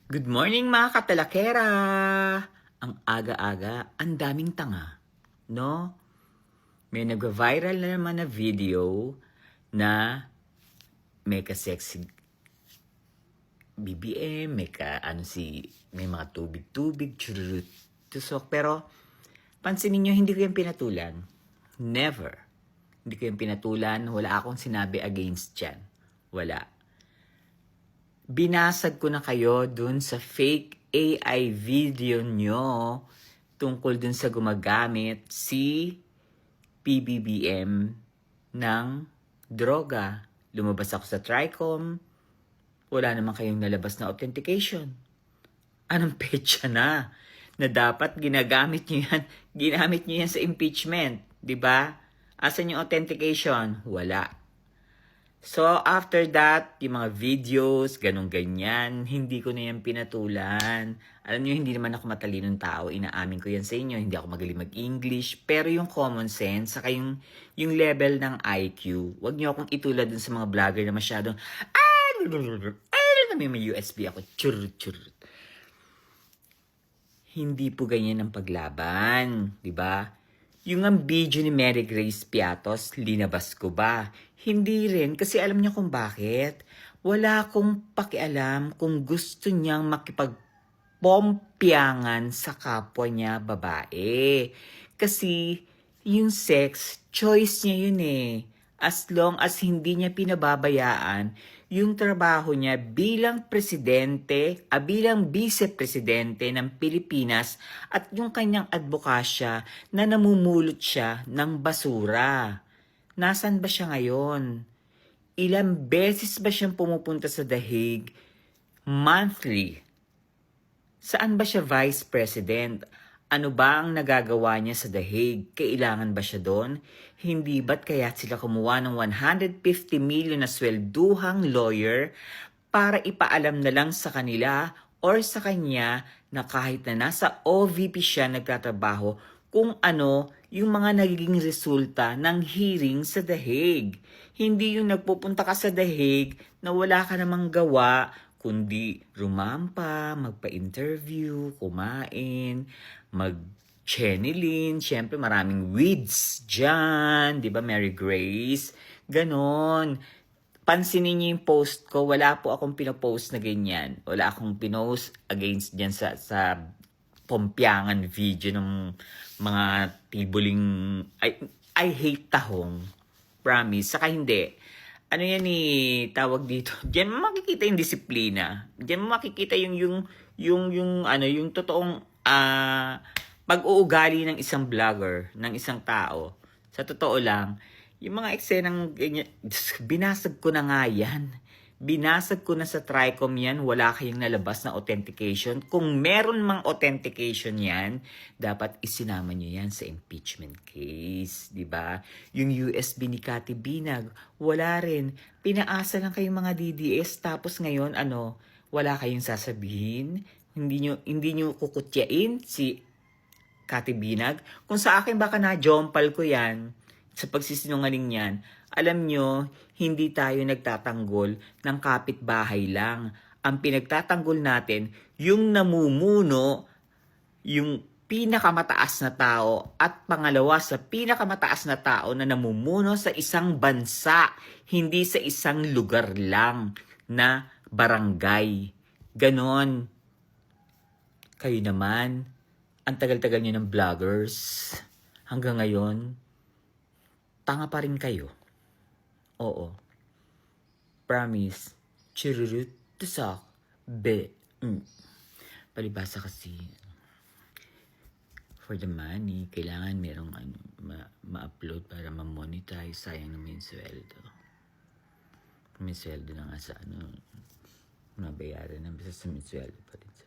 Good morning mga katalakera! Ang aga-aga, ang daming tanga, no? May nag-viral na naman na video na may ka-sexy BBM, may mga tubig-tubig, churut, tusok. Pero, pansinin nyo, hindi ko yung pinatulan. Never. Hindi ko yung pinatulan. Wala akong sinabi against yan. Wala. Binasag ko na kayo dun sa fake AI video nyo tungkol dun sa gumagamit si PBBM ng droga. Lumabas ako sa Tricom, wala naman kayong nalabas na authentication. Anong petsa na dapat ginamit nyo yan sa impeachment, di ba? Asan yung authentication? Wala. So, after that, yung mga videos, ganun-ganyan, hindi ko na yan pinatulan. Alam niyo, hindi naman ako matalinong tao. Inaamin ko yan sa inyo. Hindi ako magaling mag-English. Pero yung common sense, saka yung level ng IQ, wag niyo akong itulad dun sa mga vlogger na masyadong, may USB ako. Churr. Hindi po ganyan ang paglaban. Diba? Yung ang video ni Mary Grace Piatos, linabas ko ba? Hindi rin, kasi alam niyo kung bakit. Wala akong pakialam kung gusto niyang makipagpompyangan sa kapwa niya babae. Kasi yung sex, choice niya yun eh. As long as hindi niya pinababayaan yung trabaho niya bilang presidente, bilang vice-presidente ng Pilipinas at yung kanyang advokasya na namumulot siya ng basura. Nasaan ba siya ngayon? Ilang beses ba siyang pumupunta sa The Hague? Monthly. Saan ba siya vice president? Ano ba ang nagagawa niya sa The Hague? Kailangan ba siya doon? Hindi ba't kaya sila kumuha ng 150 million na swelduhang lawyer para ipaalam na lang sa kanila or sa kanya na kahit na nasa OVP siya nagtatrabaho kung ano yung mga nagiging resulta ng hearing sa The Hague. Hindi yung nagpupunta ka sa The Hague na wala ka namang gawa, kundi rumampa, magpa-interview, kumain, mag-chenilin. Siyempre, maraming weeds dyan. Di ba, Mary Grace? Ganon. Pansinin niyo yung post ko. Wala po akong pinopost na ganyan. Wala akong pinost against dyan sa pompyangan video ng mga tibuling... I hate tahong. Promise. Saka hindi. Ano yan tawag dito? Diyan mo makikita yung disiplina. Diyan mo makikita yung totoong pag-uugali ng isang vlogger, ng isang tao. Sa totoo lang, yung mga eksenang ganyan, binasag ko na nga yan. Binasag ko na sa Tricom yan, wala kayong nalabas na authentication. Kung meron mang authentication yan, dapat isinama nyo yan sa impeachment case, di ba? Yung USB ni Cathy Binag, wala rin. Pinaasa lang kayong mga DDS, tapos ngayon, wala kayong sasabihin? Hindi nyo kukutyain si Cathy Binag? Kung sa akin baka na-jompal ko yan, sa pagsisinungaling yan, alam nyo, hindi tayo nagtatanggol ng kapitbahay lang. Ang pinagtatanggol natin, yung namumuno, yung pinakamataas na tao at pangalawa sa pinakamataas na tao na namumuno sa isang bansa, hindi sa isang lugar lang na barangay. Ganon. Kayo naman, ang tagal-tagal nyo ng vloggers, hanggang ngayon, tanga pa rin kayo. Oo. Promise. Chururut. Tusak. Be. Palibasa kasi. For the money, kailangan merong ma-upload para ma-monetize. Sayang naman yung sweldo. May sweldo na nga sa mabayaran na. Basta sa may sweldo pa rin sa